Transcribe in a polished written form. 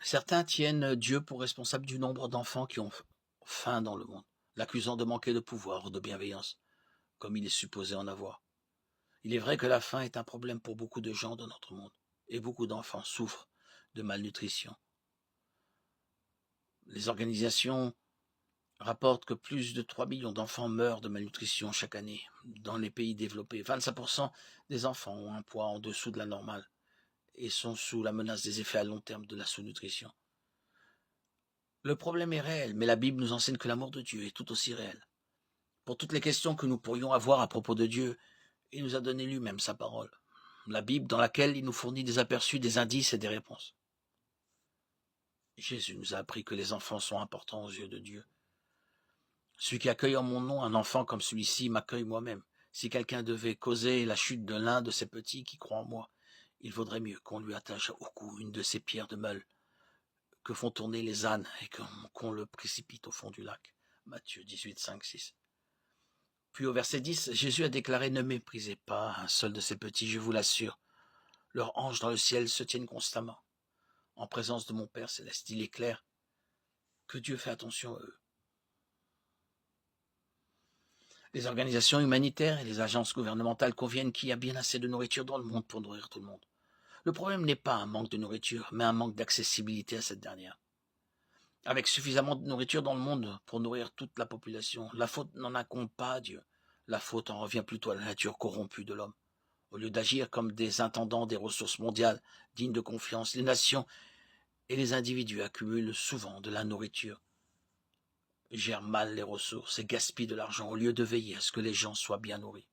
Certains tiennent Dieu pour responsable du nombre d'enfants qui ont faim dans le monde, l'accusant de manquer de pouvoir ou de bienveillance, comme il est supposé en avoir. Il est vrai que la faim est un problème pour beaucoup de gens dans notre monde, et beaucoup d'enfants souffrent de malnutrition. Les organisations rapportent que plus de 3 millions d'enfants meurent de malnutrition chaque année dans les pays développés. 25% des enfants ont un poids en dessous de la normale et sont sous la menace des effets à long terme de la sous-nutrition. Le problème est réel, mais la Bible nous enseigne que l'amour de Dieu est tout aussi réel. Pour toutes les questions que nous pourrions avoir à propos de Dieu, il nous a donné lui-même sa parole. La Bible dans laquelle il nous fournit des aperçus, des indices et des réponses. Jésus nous a appris que les enfants sont importants aux yeux de Dieu. Celui qui accueille en mon nom un enfant comme celui-ci m'accueille moi-même. Si quelqu'un devait causer la chute de l'un de ces petits qui croient en moi, il vaudrait mieux qu'on lui attache au cou une de ces pierres de meule que font tourner les ânes et qu'on le précipite au fond du lac. Matthieu 18, 5, 6. Puis au verset 10, Jésus a déclaré « Ne méprisez pas un seul de ces petits, je vous l'assure. Leurs anges dans le ciel se tiennent constamment. En présence de mon Père céleste, il est clair que Dieu fait attention à eux. » Les organisations humanitaires et les agences gouvernementales conviennent qu'il y a bien assez de nourriture dans le monde pour nourrir tout le monde. Le problème n'est pas un manque de nourriture, mais un manque d'accessibilité à cette dernière. Avec suffisamment de nourriture dans le monde pour nourrir toute la population, la faute n'en incombe pas à Dieu. La faute en revient plutôt à la nature corrompue de l'homme. Au lieu d'agir comme des intendants des ressources mondiales dignes de confiance, les nations et les individus accumulent souvent de la nourriture, gèrent mal les ressources et gaspillent de l'argent au lieu de veiller à ce que les gens soient bien nourris.